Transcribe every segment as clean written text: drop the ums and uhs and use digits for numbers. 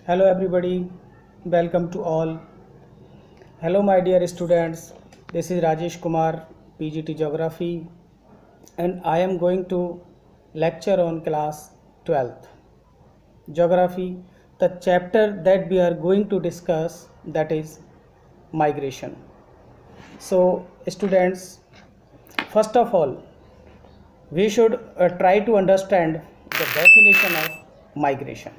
Hello everybody, welcome to all. Hello my dear students, this is Rajesh Kumar, PGT Geography, and I am going to lecture on class 12th Geography. The chapter that we are going to discuss, that is migration. So students, first of all, we should try to understand the definition of migration.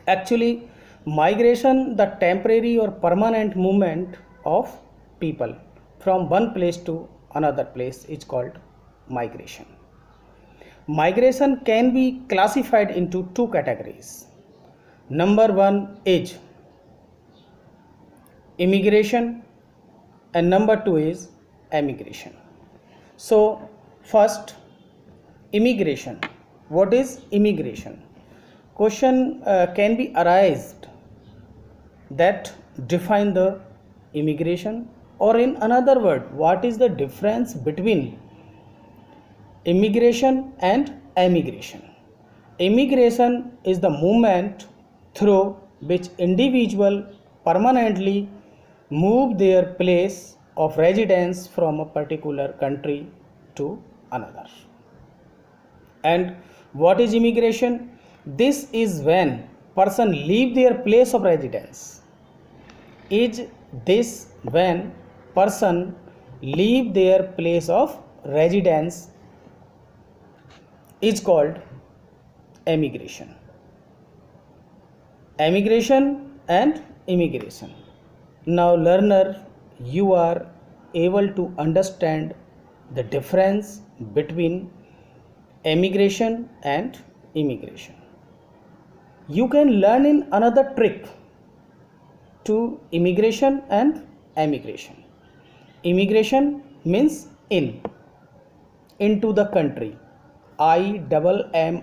Actually, migration, the temporary or permanent movement of people from one place to another place, is called migration. Migration can be classified into two categories. Number one is immigration, and number two is emigration. So first, immigration. What is immigration? Question can be arised that define the immigration, or in another word, what is the difference between immigration and emigration? Immigration is the movement through which individual permanently move their place of residence from a particular country to another. And what is immigration? This is when person leave their place of residence. Is this when person leave their place of residence is called emigration. Emigration and immigration. Now learner, you are able to understand the difference between emigration and immigration. You can learn in another trick to immigration and emigration. Immigration means into the country. IMMIGRATION.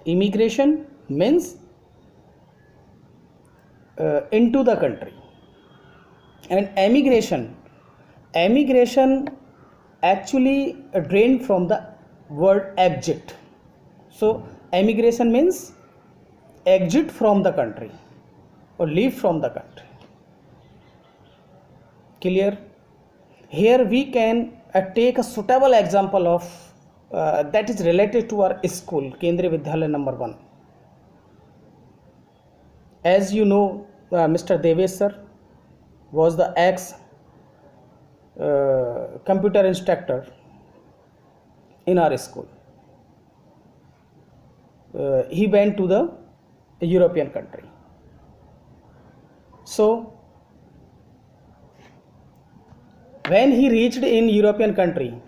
Immigration means into the country. And emigration actually drained from the word exit. So emigration means exit from the country or leave from the country. Clear? Here we can take a suitable example of that is related to our school, Kendriya Vidyalaya number 1. As you know, Mr. Devesh sir was the ex computer instructor in our school. He went to the European country. So when he reached in European country,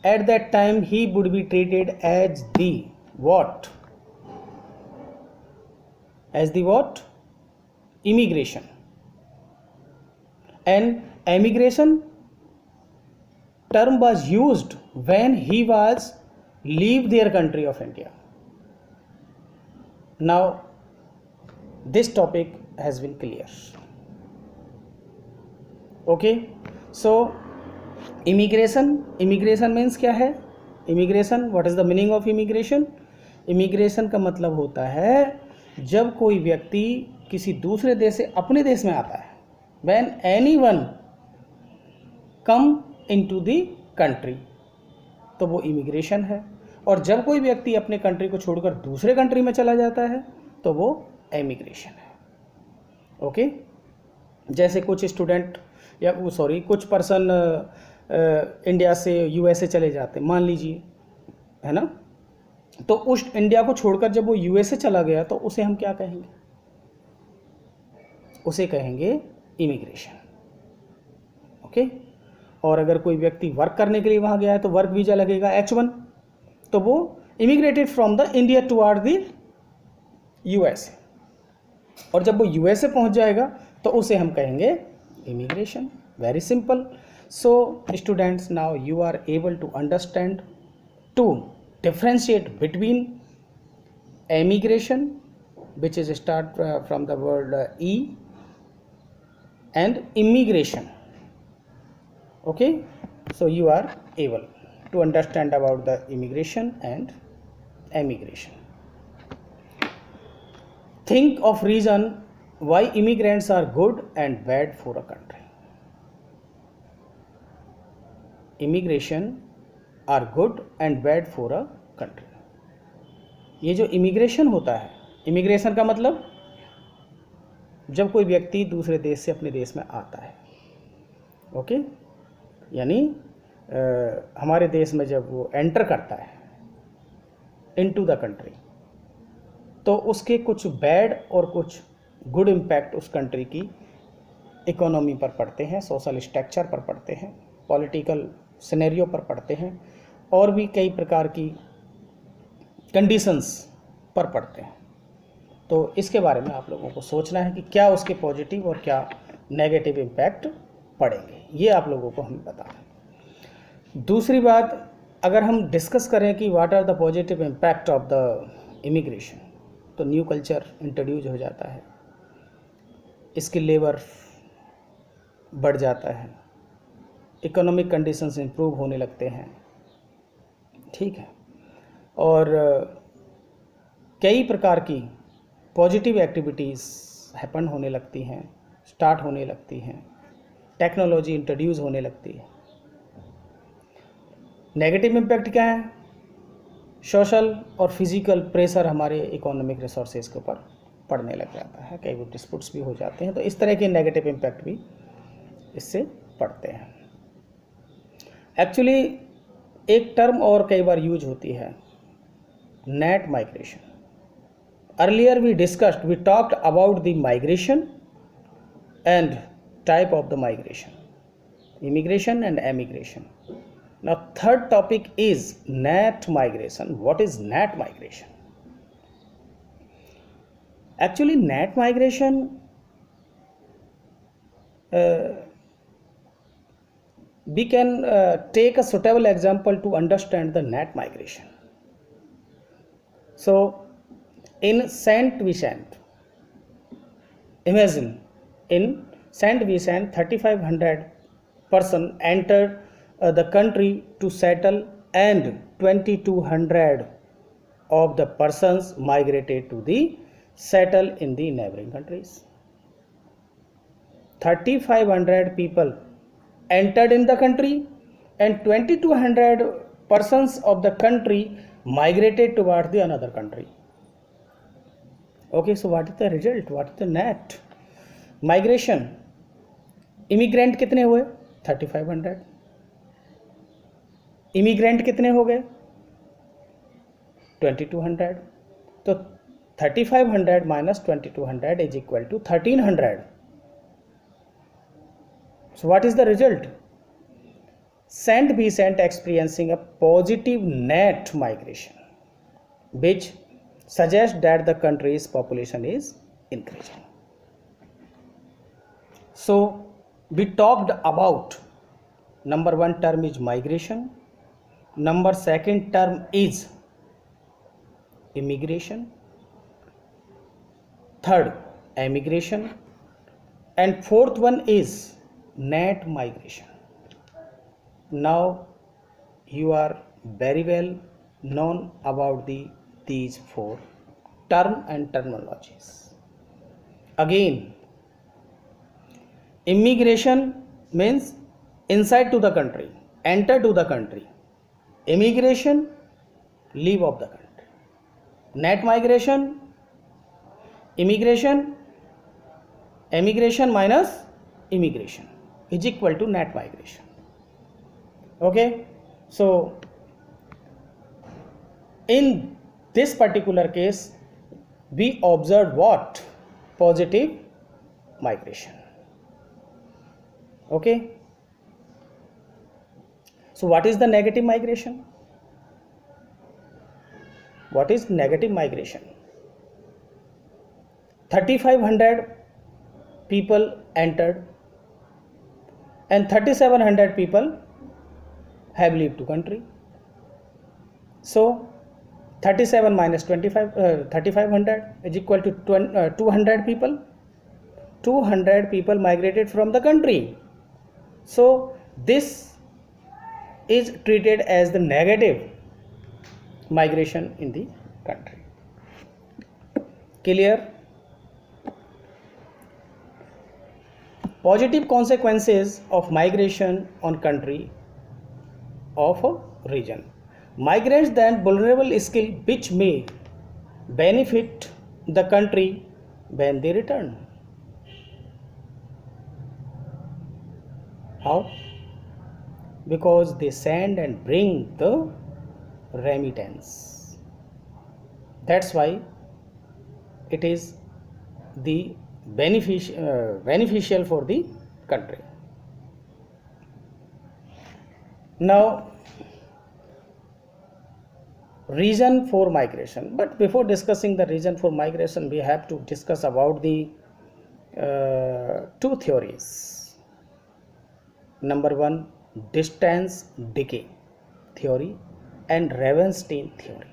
at that time he would be treated as the what? As the what? Immigration. And emigration term was used when he was leave their country of India. Now this topic has been clear. Okay, so immigration means क्या है? Immigration, what is the meaning of immigration? Immigration का मतलब होता है जब कोई व्यक्ति किसी दूसरे देश से अपने देश में आता है. When anyone come into the country, तो वो immigration है. और जब कोई व्यक्ति अपने कंट्री को छोड़कर दूसरे कंट्री में चला जाता है तो वो एमिग्रेशन है. ओके, जैसे कुछ स्टूडेंट या कुछ पर्सन इंडिया से यूएसए चले जाते हैं, मान लीजिए, है ना. तो उस इंडिया को छोड़कर जब वो यूएसए चला गया तो उसे हम क्या कहेंगे? उसे कहेंगे इमिग्रेशन. ओके. और अगर कोई व्यक्ति वर्क करने के लिए वहाँ गया है तो वर्क वीज़ा लगेगा H1, तो वो immigrated from the India toward the USA. और जब वो यूएसए पहुँच जाएगा तो उसे हम कहेंगे immigration. Very simple. So students, now you are able to understand to differentiate between emigration, which is start from the word E, and immigration. Okay, so you are able to understand about the immigration and emigration. think of reason why immigrants are good and bad for a country. Immigration are good and bad for a country. ये जो immigration होता है, immigration का मतलब जब कोई व्यक्ति दूसरे देश से अपने देश में आता है, ओके, यानी हमारे देश में जब वो एंटर करता है इनटू द कंट्री, तो उसके कुछ बैड और कुछ गुड इम्पैक्ट उस कंट्री की इकोनॉमी पर पड़ते हैं, सोशल स्ट्रक्चर पर पड़ते हैं, पॉलिटिकल सिनेरियो पर पड़ते हैं, और भी कई प्रकार की कंडीशंस पर पड़ते हैं। तो इसके बारे में आप लोगों को सोचना है कि क्या उसके पॉजिटिव और क्या नेगेटिव इम्पैक्ट पड़ेंगे, ये आप लोगों को हमें बता दें। दूसरी बात, अगर हम डिस्कस करें कि what are the positive impact of the immigration, तो न्यू कल्चर इंट्रोड्यूस हो जाता है, स्किल लेबर बढ़ जाता है, इकोनॉमिक कंडीशंस इंप्रूव होने लगते हैं, ठीक है, और कई प्रकार की पॉजिटिव एक्टिविटीज़ हैपन होने लगती हैं, स्टार्ट होने लगती हैं, टेक्नोलॉजी इंट्रोड्यूस होने लगती है। नेगेटिव इम्पैक्ट क्या है? सोशल और फिजिकल प्रेशर हमारे इकोनॉमिक रिसोर्सेज के ऊपर पड़ने लग जाता है, कई डिस्प्यूट्स भी हो जाते हैं, तो इस तरह के नेगेटिव इम्पैक्ट भी इससे पड़ते हैं। एक्चुअली एक टर्म और कई बार यूज होती है, net migration. Earlier we talked about the migration and type of the migration, immigration and emigration. Now third topic is net migration. What is net migration? Actually net migration we can take a suitable example to understand the net migration. So in Saint Vincent, imagine in Saint Vincent 3500 person entered the country to settle, and 2200 of the persons migrated to the settle in the neighboring countries. 3500 people entered in the country and 2200 persons of the country migrated towards the another country. Okay, so what is the result? What is the net migration? Immigrant कितने हुए? 3500. Immigrant कितने हो गए? 2200. तो 3500 minus 2200 is equal to 1300. So what is the result? Saint Vincent experiencing a positive net migration which suggest that the country's population is increasing. So we talked about number one term is migration, number second term is immigration, third emigration, and fourth one is net migration. Now you are very well known about these four term and terminologies. Again, immigration means inside to the country, enter to the country. Immigration, leave of the country. Net migration, immigration, emigration minus immigration is equal to net migration. Okay, so in this particular case we observed what? Positive migration. Okay, so what is the negative migration? What is negative migration? 3500 people entered and 3700 people have left to country. So 37 minus 3500 is equal to 200 people. 200 people migrated from the country. So this is treated as the negative migration in the country. Clear? Positive consequences of migration on country of a region. Migrants then vulnerable skill which may benefit the country when they return. How? Because they send and bring the remittance. That's why it is the beneficial for the country. Now, reason for migration. But before discussing the reason for migration, we have to discuss about the two theories. Number one, distance decay theory and Ravenstein theory.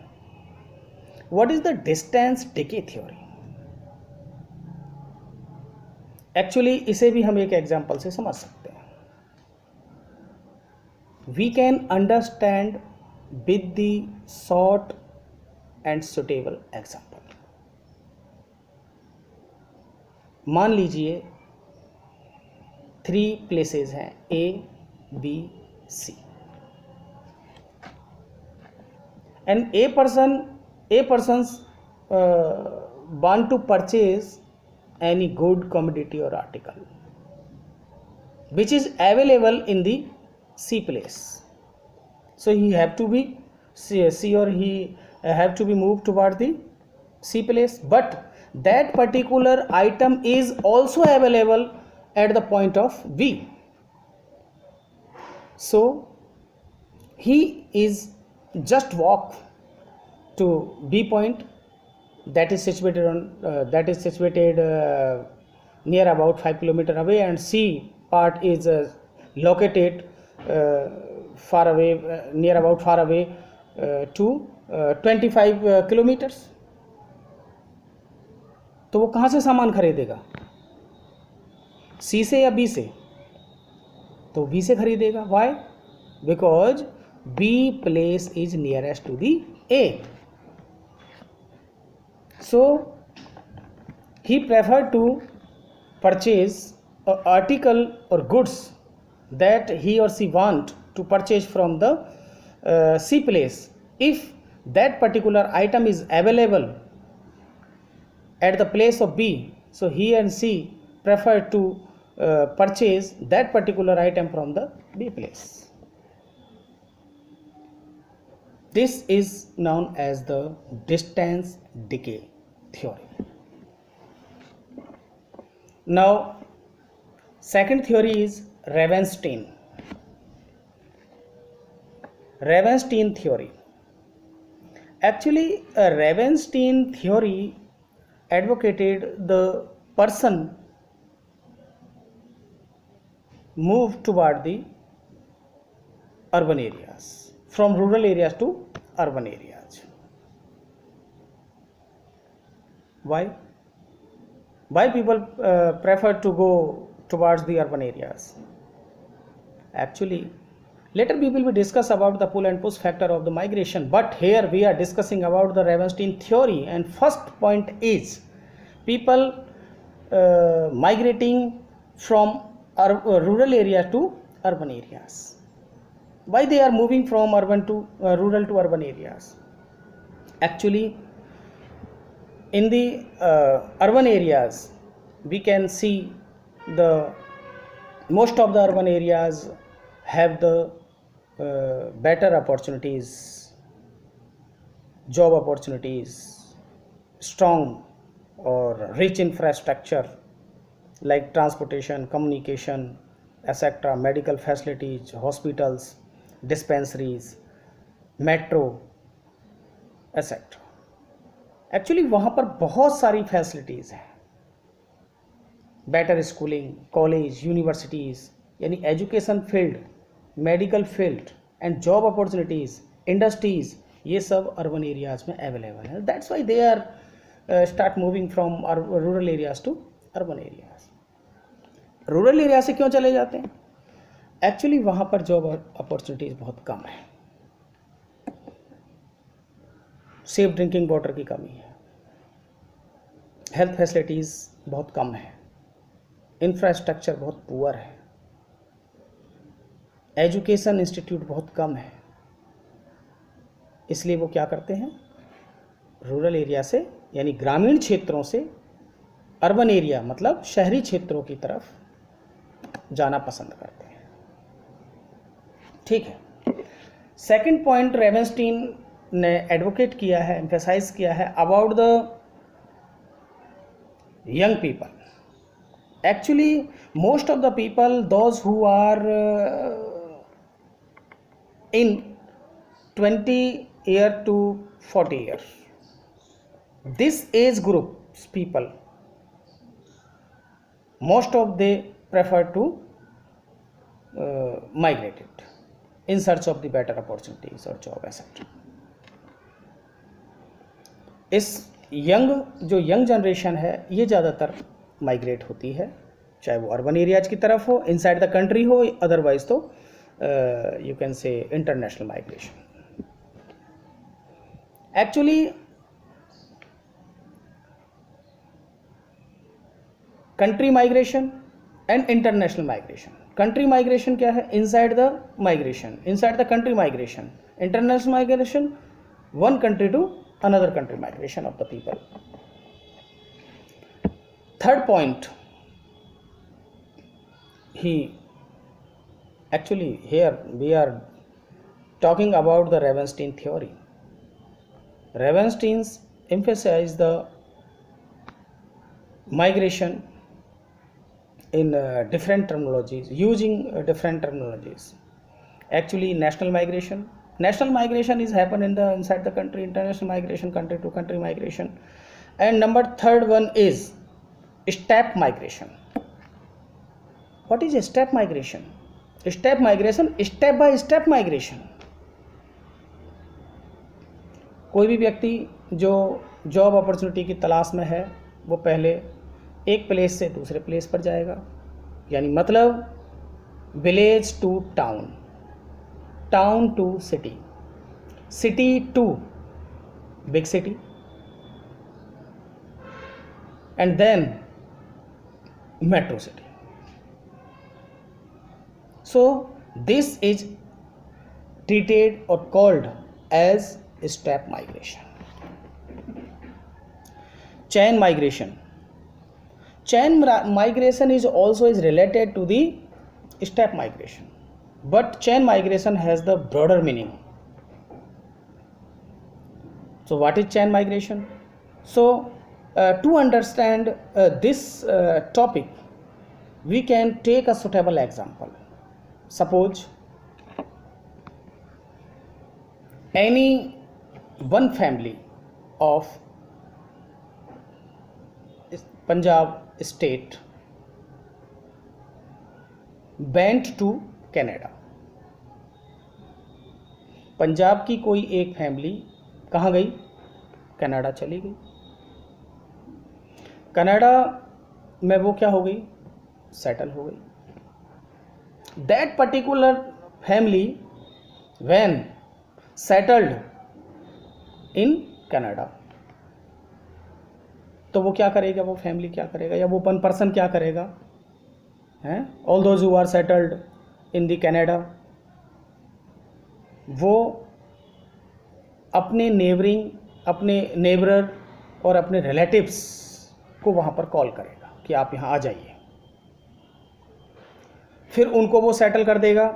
What is the distance decay theory? Actually इसे भी हम एक example से समझ सकते हैं. We can understand with the short and suitable example. मान लीजिए 3 प्लेसेस हैं A, B, C, and a persons want to purchase any good commodity or article which is available in the C place. So he have to be C or he have to be moved toward the C place, but that particular item is also available at the point of B. So he is just walk to B point that is situated near about 5 km away, and C part is located far away to 25 kilometers. तो वो कहाँ से सामान खरीदेगा? C से या B से? तो B से खरीदेगा. Why? Because B place is nearest to the A. So he preferred to purchase an article or goods that he or she want to purchase from the C place. If that particular item is available at the place of B, so he and she prefer to purchase that particular item from the B place. This is known as the distance decay theory. Now, second theory is Ravenstein theory. Actually, Ravenstein theory advocated the person move toward the urban areas, from rural areas to urban areas. Why people prefer to go towards the urban areas? Actually, later we will be discuss about the pull and push factor of the migration, but here we are discussing about the Ravenstein theory, and first point is people migrating from rural areas to urban areas. Why they are moving from urban to rural to urban areas? Actually, in the urban areas, we can see the most of the urban areas have the better opportunities, job opportunities, strong or rich infrastructure like transportation, communication, etc., medical facilities, hospitals, dispensaries, metro, etc. Actually वहाँ पर बहुत सारी facilities हैं, better schooling, college, universities, यानी education field, medical field and job opportunities, industries, ये सब urban areas में available है. That's why they are start moving from rural areas to urban areas. Rural area से क्यों चले जाते हैं? एक्चुअली वहाँ पर जॉब अपॉर्चुनिटीज़ बहुत कम है, सेफ ड्रिंकिंग वाटर की कमी है, हेल्थ फैसिलिटीज़ बहुत कम है, इंफ्रास्ट्रक्चर बहुत पुअर है, एजुकेशन इंस्टीट्यूट बहुत कम है, इसलिए वो क्या करते हैं, रूरल एरिया से यानी ग्रामीण क्षेत्रों से अर्बन एरिया मतलब शहरी क्षेत्रों की तरफ जाना पसंद करते हैं। ठीक है। सेकंड पॉइंट रेवेंस्टीन ने एडवोकेट किया है, एम्फेसाइज किया है about the young people. Actually, most of the people, those who are in 20 year to 40 years, this age groups people, most of they prefer to migrate it in search of the better opportunities or job etc. इस जो young generation है ये ज़्यादातर migrate होती है, चाहे वो urban areas की तरफ हो, इनसाइड द कंट्री हो, अदरवाइज तो you can say international migration. Actually country migration and international migration. Country migration क्या है, inside the migration, inside the country migration. International migration, one country to another country migration of the people. Third point, here we are talking about the Ravenstein theory. Ravenstein emphasized the migration in different terminologies, using different terminologies. Actually, national migration is happen inside the country, international migration, country to country migration, and number third one is step migration. What is a step migration? Step migration, step by step migration. कोई भी व्यक्ति जो job opportunity की तलाश में है वो पहले एक प्लेस से दूसरे प्लेस पर जाएगा, यानी मतलब village to town, town to city, city to big city, and then metro city. So this is treated और called as step migration. Chain migration. Chain migration is also related to the step migration, but chain migration has the broader meaning. So what is chain migration? So to understand this topic, we can take a suitable example. Suppose any one family of Punjab state went to Canada. Punjab की कोई एक family कहाँ गई, Canada चली गई. Canada में वो क्या हो गई, सेटल हो गई. That particular family when settled in Canada, तो वो क्या करेगा, वो फैमिली क्या करेगा, या वो वन पर्सन क्या करेगा, हैं, all those who are settled in the Canada, वो अपने नेबरिंग, अपने नेबरर और अपने रिलेटिव्स को वहाँ पर कॉल करेगा कि आप यहाँ आ जाइए. फिर उनको वो सेटल कर देगा.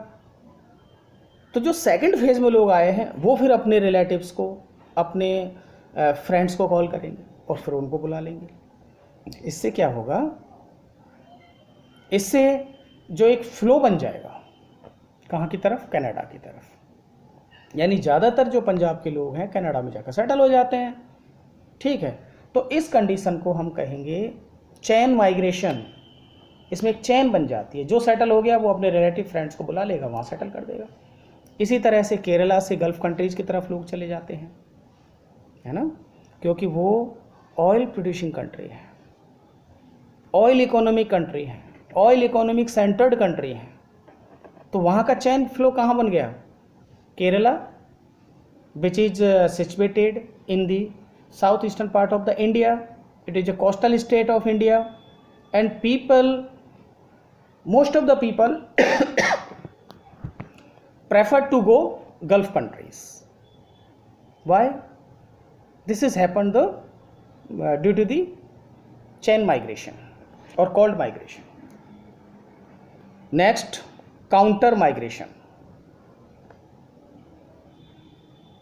तो जो सेकंड फेज में लोग आए हैं वो फिर अपने रिलेटिव्स को, अपने फ्रेंड्स को कॉल करेंगे और फिर उनको बुला लेंगे. इससे क्या होगा, इससे जो एक फ्लो बन जाएगा, कहाँ की तरफ, कनाडा की तरफ. यानी ज़्यादातर जो पंजाब के लोग हैं कनाडा में जाकर सेटल हो जाते हैं. ठीक है, तो इस कंडीशन को हम कहेंगे चैन माइग्रेशन. इसमें एक चैन बन जाती है, जो सेटल हो गया वो अपने रिलेटिव फ्रेंड्स को बुला लेगा, वहाँ सेटल कर देगा. इसी तरह से केरला से गल्फ़ कंट्रीज़ की तरफ लोग चले जाते हैं, है ना, क्योंकि वो ऑयल प्रोड्यूसिंग कंट्री है, ऑयल इकोनॉमिक कंट्री है, ऑयल इकोनॉमिक सेंटर्ड कंट्री है. तो वहाँ का चैन फ्लो कहाँ बन गया, Kerala, which is situated in the southeastern part of the India. It is a coastal state of India, and people most of the people prefer to go Gulf countries. Why? This has happened due to the chain migration or cold migration. Next, counter migration.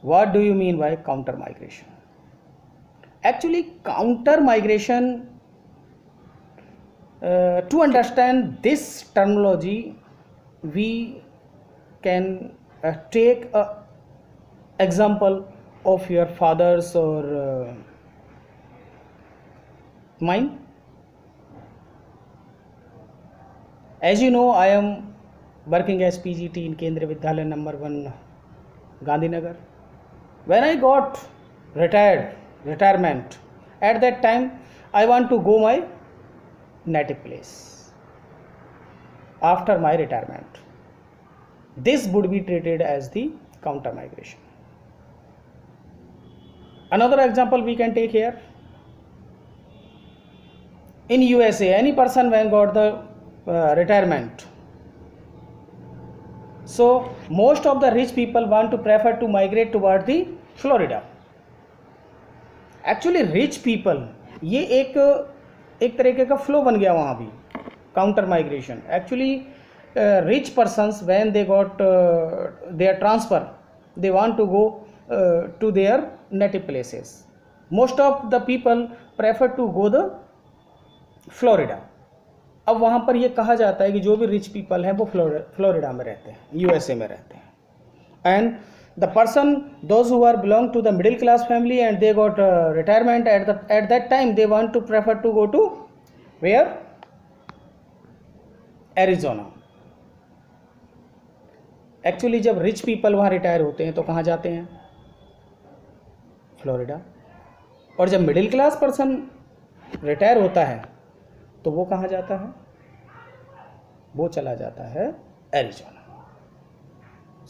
What do you mean by counter migration? Actually, counter migration, to understand this terminology, we can take an example of your father's or mine. As you know, I am working as PGT in Kendriya Vidyalaya number 1, Gandhinagar. When I got retirement, at that time I want to go my native place after my retirement. This would be treated as the counter migration. Another example we can take here. In USA, any person when got the retirement, so most of the rich people want to prefer to migrate toward the Florida. Actually rich people, ये एक तरीके का flow बन गया वहाँ भी, counter migration. Actually rich persons when they got their transfer, they want to go to their native places. Most of the people prefer to go the Florida. अब वहाँ पर ये कहा जाता है कि जो भी रिच पीपल हैं वो फ्लोरिडा में रहते हैं, यूएसए में रहते हैं. And the person those who are belong to the middle class family and they got retirement at that time they want to prefer to go to where? Arizona. Actually जब rich people वहाँ retire होते हैं तो कहाँ जाते हैं? Florida. और जब मिडिल क्लास पर्सन रिटायर होता है तो वो कहाँ जाता है? वो चला जाता है Arizona.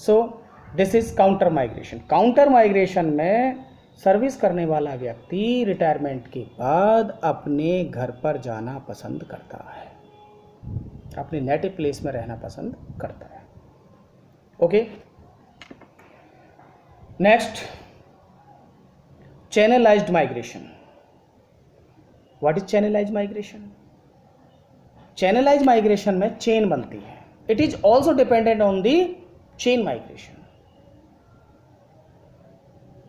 So this is counter migration. Counter migration में सर्विस करने वाला व्यक्ति रिटायरमेंट के बाद अपने घर पर जाना पसंद करता है, अपने नेटिव प्लेस में रहना पसंद करता है. Okay. Next, channelized migration. What is channelized migration? Channelize migration में चेन बनती है. It is also dependent on the chain migration.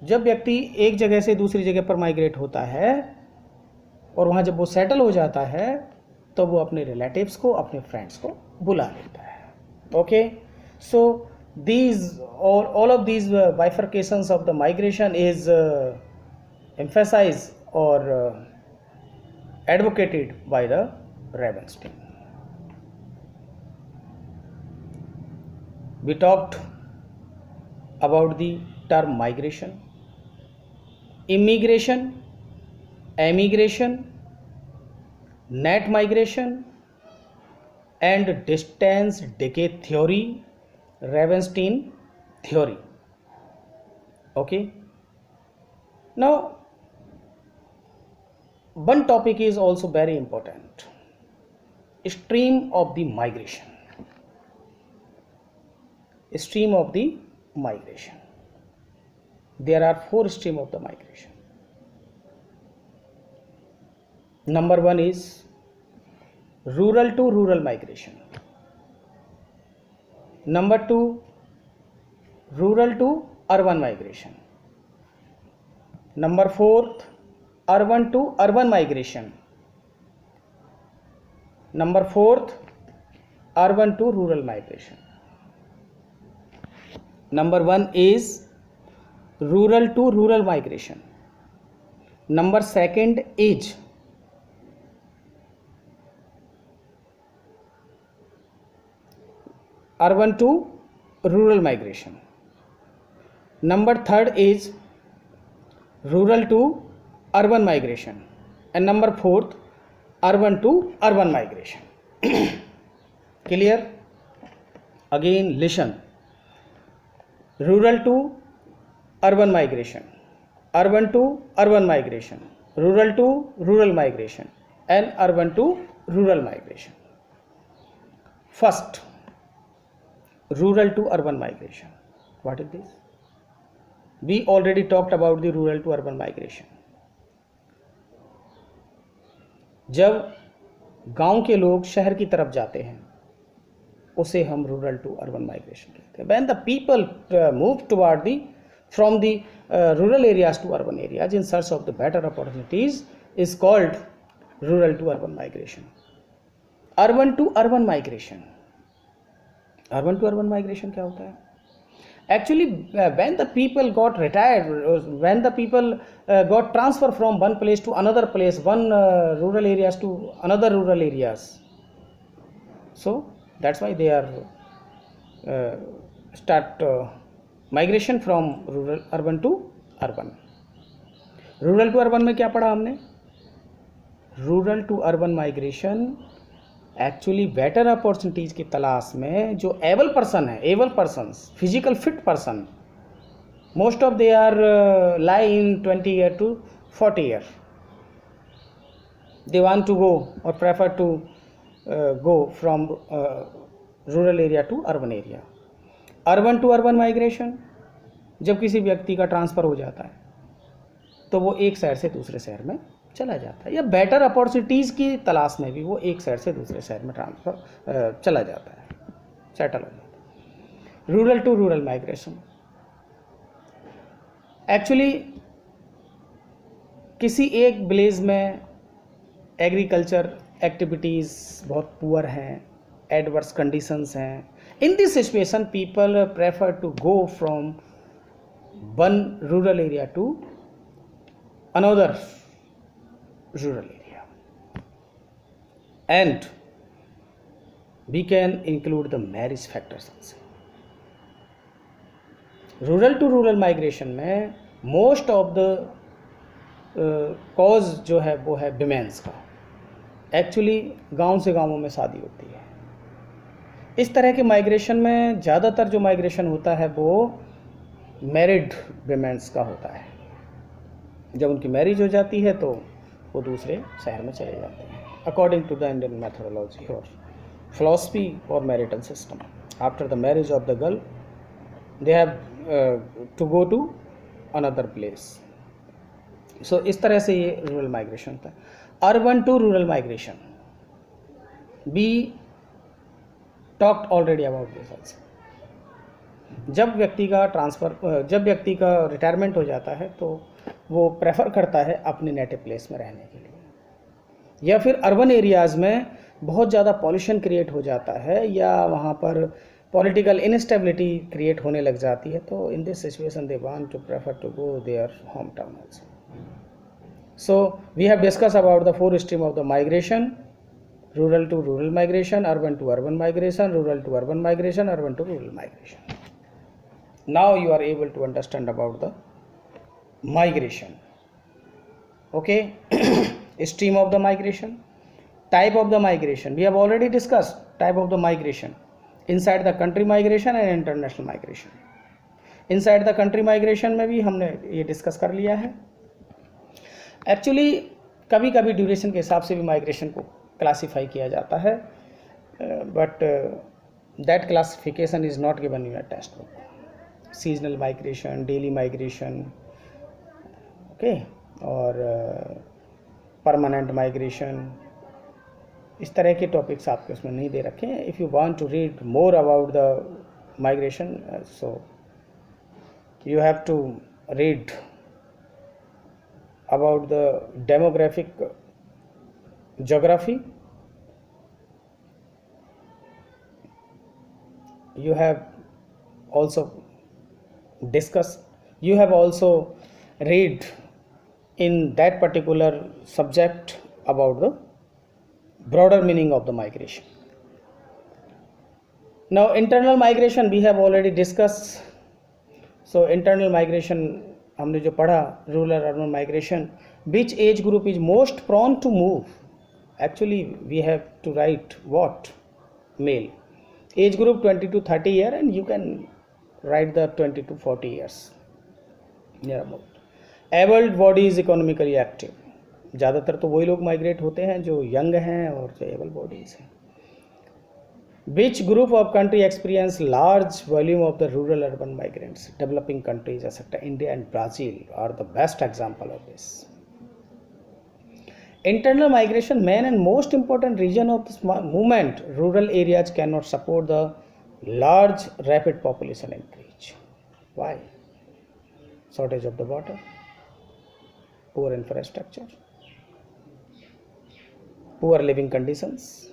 जब व्यक्ति एक जगह से दूसरी जगह पर माइग्रेट होता है और वहां जब वो सेटल हो जाता है तो वो अपने रिलेटिव्स को, अपने फ्रेंड्स को बुला लेता है. Okay. So these all of these bifurcations of the migration is emphasized or advocated by the Ravenstein. We talked about the term migration, immigration, emigration, net migration and distance decay theory, Ravenstein theory. Okay. Now one topic is also very important: stream of the migration. Stream of the migration. There are 4 streams of the migration. Number 1 is rural to rural migration. Number 2, rural to urban migration. Number 4, urban to urban migration. Number 4, urban to rural migration. Number 1 is rural to rural migration. Number 2 is urban to rural migration. Number 3 is rural to urban migration. And number 4, urban to urban migration. Clear? Again listen. Rural to urban migration, urban to urban migration, rural to rural migration and urban to rural migration. First, rural to urban migration. What is this? We already talked about the rural to urban migration. जब गांव के लोग शहर की तरफ जाते हैं उसे हम रूरल टू अर्बन माइग्रेशन कहते हैं. When the people move toward the from the rural areas to urban areas in search of the better opportunities is called rural to urban migration. Urban to urban migration. Urban to urban migration क्या होता है? Actually, when the people got retired, when the people got transfer from one place to another place, one rural areas to another rural areas, so that's why they are start migration from rural urban to urban. Rural to urban में क्या पढ़ा हमने? Rural to urban migration actually better opportunities की तलाश में जो able person है, able persons, physical fit person, most of they are lie in 20 year to 40 year, they want to go और prefer to go from rural area to urban area. Urban to urban migration, जब किसी व्यक्ति का transfer हो जाता है तो वो एक शहर से दूसरे शहर में चला जाता है, या बेटर अपॉर्चुनिटीज़ की तलाश में भी वो एक शहर से दूसरे शहर में ट्रांसफ़र चला जाता है, सेटल हो जाता है. Rural to rural migration actually किसी एक विलेज में एग्रीकल्चर एक्टिविटीज़ बहुत पुअर हैं, एडवर्स कंडीशंस हैं. In this situation people prefer to go from one rural area to another rural area, and we can include the marriage factors also. Rural to rural migration में most of the cause जो है वो है women's का. Actually गांव से गांवों में शादी होती है. इस तरह के माइग्रेशन में ज़्यादातर जो माइग्रेशन होता है वो मैरिड विमेंस का होता है. जब उनकी मैरिज हो जाती है तो वो दूसरे शहर में चले जाते हैं. According to the Indian methodology और फिलॉसफी और marital system, after the marriage of the girl they have to go to another place. So इस तरह से ये रूरल माइग्रेशन था. Urban to rural migration, we talked already about this also. जब व्यक्ति का रिटायरमेंट हो जाता है तो वो प्रेफर करता है अपने नेटिव प्लेस में रहने के लिए, या फिर अर्बन एरियाज़ में बहुत ज़्यादा पॉल्यूशन क्रिएट हो जाता है या वहाँ पर पॉलिटिकल इनस्टेबिलिटी क्रिएट होने लग जाती है, तो in this situation they want to prefer to go their home town also. So we have discuss about the 4 stream of the migration: rural to rural migration, urban to urban migration, rural to urban migration, urban to rural migration. Now you are able to understand about the migration. Okay. Stream of the migration, type of the migration, we have already discussed type of the migration: inside the country migration and international migration. inside the country migration में भी हमने ये discuss कर लिया है. Actually कभी कभी duration के हिसाब से भी माइग्रेशन को क्लासीफाई किया जाता है, but that classification is not given in a text book. Seasonal migration, daily migration, okay, और परमानेंट माइग्रेशन, इस तरह के टॉपिक्स आपके उसमें नहीं दे रखे हैं. If you want to read more about the migration, so you have to read about the demographic geography. You have also discussed, you have also read in that particular subject about the broader meaning of the migration. Now internal migration we have already discussed. So internal migration हमने जो पढ़ा, rural urban migration, which age group is most prone to move? Actually we have to write what? Male. Age group 20 to 30 year, and you can write the 20 to 40 years near about. Able body is economically active. ज़्यादातर तो वही लोग migrate होते हैं जो young हैं और जो एबल बॉडीज हैं. Which group of country experience large volume of the rural urban migrants? Developing countries, etc. India and Brazil are the best example of this. Internal migration, main and most important reason of this movement. Rural areas cannot support the large rapid population increase. Why? Shortage of the water, poor infrastructure, poor living conditions,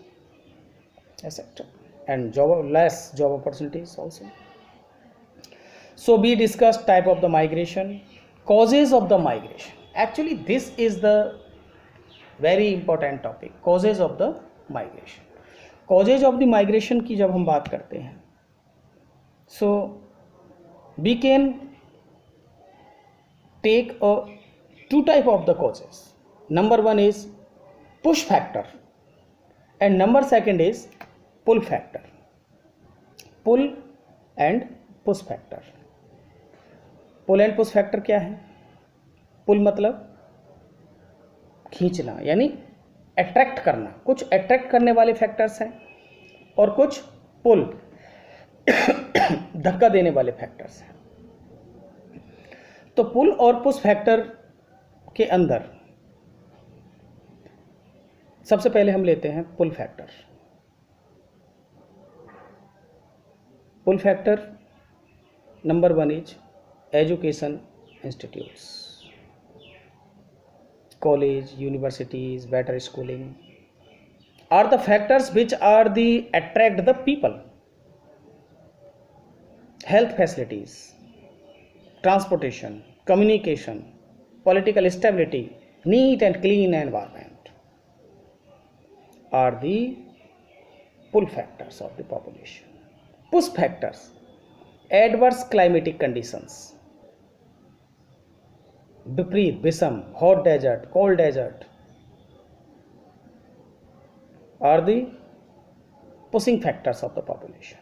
etc. And less job opportunities also. So we discussed type of the migration, causes of the migration. Actually this is the very important topic, causes of the migration. Causes of the migration की जब हम बात करते हैं, so we can take two type of the causes. Number one is push factor and number second is pull factor. Pull and push factor. Pull and push factor क्या है? पुल मतलब खींचना, यानी अट्रैक्ट करना. कुछ अट्रैक्ट करने वाले फैक्टर्स हैं और कुछ पुल धक्का देने वाले फैक्टर्स हैं. तो पुल और पुश फैक्टर के अंदर सबसे पहले हम लेते हैं pull factor. Pull factor number one is education institutes, college, universities, better schooling are the factors which are the attract the people. Health facilities, transportation, communication, political stability, neat and clean environment are the pull factors of the population. Push factors, adverse climatic conditions, विपरीत, विषम, hot desert, cold desert are the pushing factors of the population.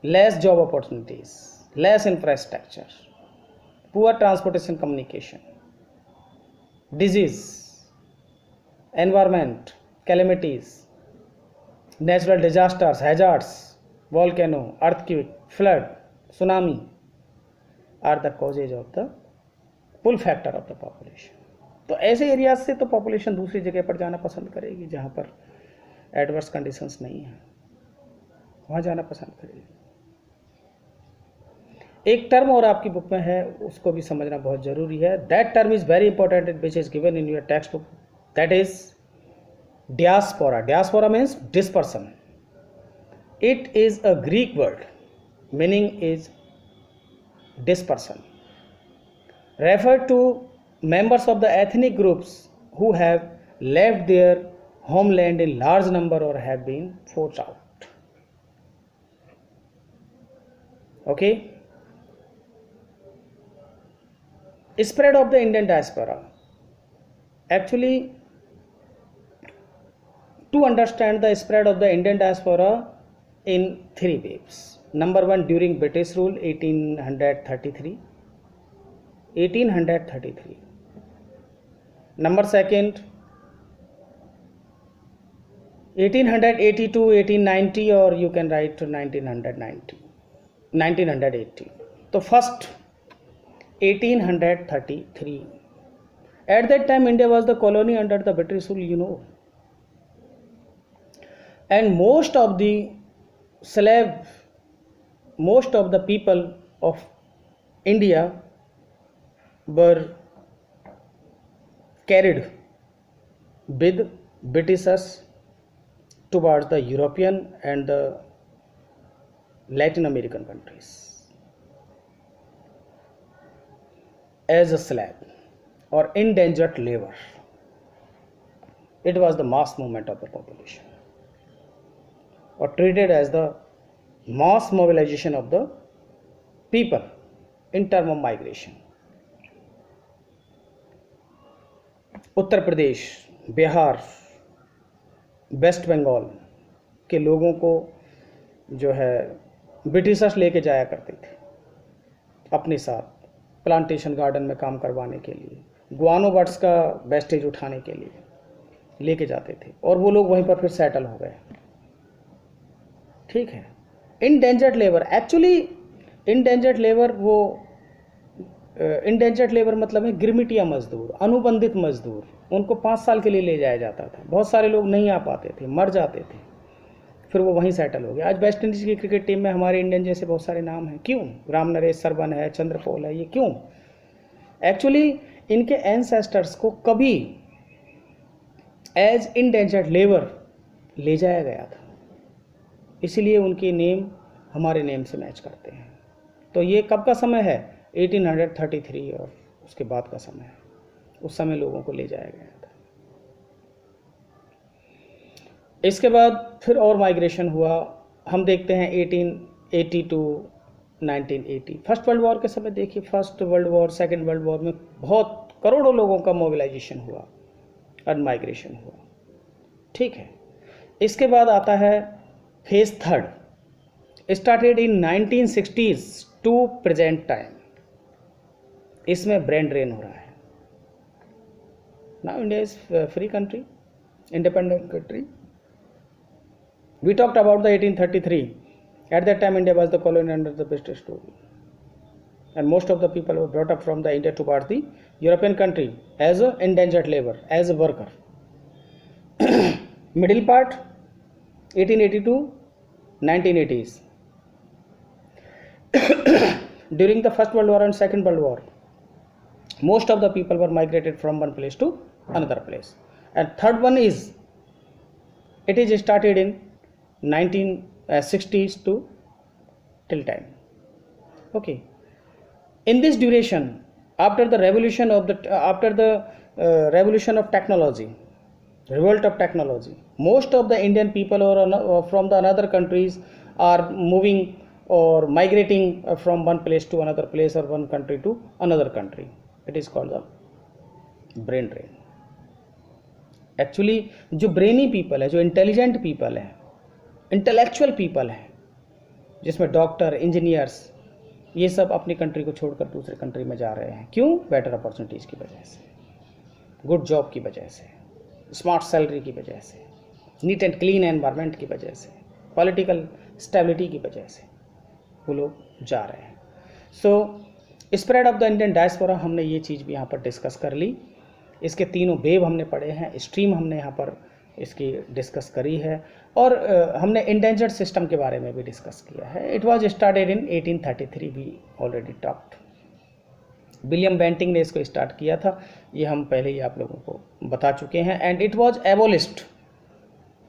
Less job opportunities, less infrastructure, poor transportation communication, disease, environment, calamities, natural disasters, hazards, volcano, earthquake, flood, tsunami are the causes of the pull factor of the population. तो ऐसे areas से तो population दूसरी जगह पर जाना पसंद करेगी जहाँ पर एडवर्स कंडीशंस नहीं है, वहाँ जाना पसंद करेगी. एक टर्म और आपकी बुक में है, उसको भी समझना बहुत ज़रूरी है. That term is very important which is given in your text book. That is diaspora. Diaspora means dispersion. It is a Greek word, meaning is dispersion. Refer to members of the ethnic groups who have left their homeland in large number or have been forced out. Okay. Spread of the Indian diaspora. Actually, to understand the spread of the Indian diaspora in three waves. Number one, during British rule 1833. Number second, 1882, 1890, or you can write to 1980. So first 1833. At that time India was the colony under the British rule, you know, and most of the people of India were carried with Britishers towards the European and the Latin American countries as a slave or indentured labor. It was the mass movement of the population, or treated as the mass mobilization of the people in terms of migration. Uttar Pradesh, Bihar, West Bengal के लोगों को जो है Britishers लेके जाया करते थे अपने साथ, प्लांटेशन गार्डन में काम करवाने के लिए, गुआनो बर्ड्स का वेस्टेज उठाने के लिए लेके जाते थे, और वो लोग वहीं पर फिर सेटल हो गए. ठीक है। Endangered labour, actually endangered labour वो इंडेंजर्ड लेबर मतलब है गिरमिटिया मजदूर, अनुबंधित मजदूर, उनको 5 साल के लिए ले जाया जाता था। बहुत सारे लोग नहीं आ पाते थे, मर जाते थे, फिर वो वहीं सेटल हो गया। आज वेस्ट इंडीज़ की क्रिकेट टीम में हमारे इंडियन जैसे बहुत सारे नाम हैं, क्यों? राम नरेश सरवन है, चंद्रपोल है, ये क्यों? एक्चुअली इनके एंसेस्टर्स को कभी एज इंडेंजर्ड लेबर ले जाया गया था, इसीलिए उनके नेम हमारे नेम से मैच करते हैं। तो ये कब का समय है? 1833 और उसके बाद का समय है। उस समय लोगों को ले जाया गया था। इसके बाद फिर और माइग्रेशन हुआ। हम देखते हैं 1880 टू 1980। फर्स्ट वर्ल्ड वॉर के समय देखिए, first world war, second world war में बहुत करोड़ों लोगों का मोबिलाइजेशन हुआ और माइग्रेशन हुआ, ठीक है। इसके बाद आता है phase third, started in 1960s to present time. इसमें ब्रेन ड्रेन हो रहा है। Now India is free country, independent country. We talked about the 1833. At that time India was the colony under the British rule, and most of the people were brought up from the India towards the European country as a indentured labor, as a worker. Middle part 1880 to 1980s. During the First World War and Second World War, most of the people were migrated from one place to another place. And third one is, it is started in 1960s to till time. Okay. In this duration, after the revolution of revolution of technology, revolt of technology, most of the Indian people or from the another countries are moving or migrating from one place to another place or one country to another country. It is called the brain drain. Actually जो brainy people है, जो intelligent people है, intellectual people है, जिसमें doctor, engineers, ये सब अपनी country को छोड़कर दूसरे कंट्री में जा रहे हैं। क्यों? बेटर अपॉर्चुनिटीज़ की वजह से, गुड जॉब की वजह से, स्मार्ट सैलरी की वजह से, नीट एंड क्लीन एनवायरनमेंट की वजह से, पॉलिटिकल स्टेबिलिटी की वजह से वो लोग जा रहे हैं। So spread of the Indian diaspora, हमने ये चीज़ भी यहाँ पर डिस्कस कर ली। इसके तीनों वेव हमने पढ़े हैं, स्ट्रीम हमने यहाँ पर इसकी डिस्कस करी है, और हमने इंडेंजर्ड सिस्टम के बारे में भी डिस्कस किया है। It was started in 1833, we already talked. William Bentinck ने इसको स्टार्ट किया था, ये हम पहले ही आप लोगों को बता चुके हैं। एंड इट वाज एबोलिश्ड,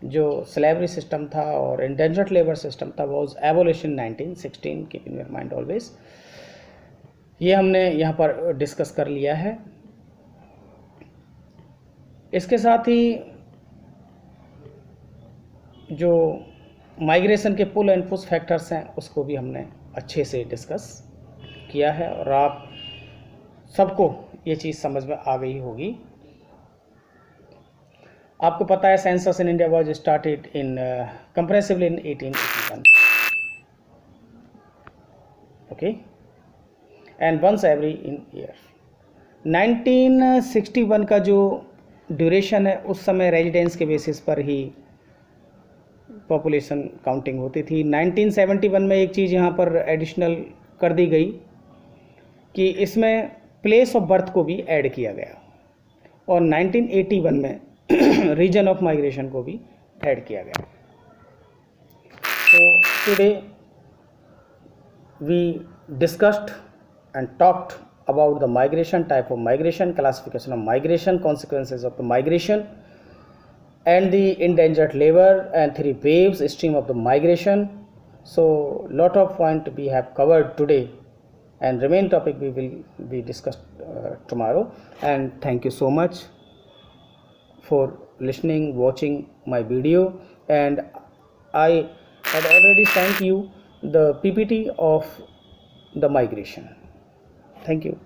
जो स्लेवरी सिस्टम था और इंडेंजर्ड लेबर सिस्टम था, was एबोलिश्ड in 1916, keep in your mind always. ये हमने यहाँ पर डिस्कस कर लिया है। इसके साथ ही जो माइग्रेशन के पुल एंड पुश फैक्टर्स हैं उसको भी हमने अच्छे से डिस्कस किया है, और आप सबको ये चीज़ समझ में आ गई होगी। आपको पता है census in India was started in comprehensively in 1881, okay, and once every in year. 1961 का जो ड्यूरेशन है, उस समय रेजिडेंस के बेसिस पर ही पॉपुलेशन काउंटिंग होती थी। 1971 में एक चीज़ यहाँ पर एडिशनल कर दी गई कि इसमें प्लेस ऑफ बर्थ को भी ऐड किया गया, और 1981 में रीजन ऑफ माइग्रेशन को भी ऐड किया गया। तो today we discussed and talked about the migration, type of migration, classification of migration, consequences of the migration, and the indentured labor, and 3 waves, stream of the migration. So lot of point we have covered today, and remain topic we will be discussed tomorrow. And thank you so much for listening, watching my video, and I had already sent you the PPT of the migration. Thank you.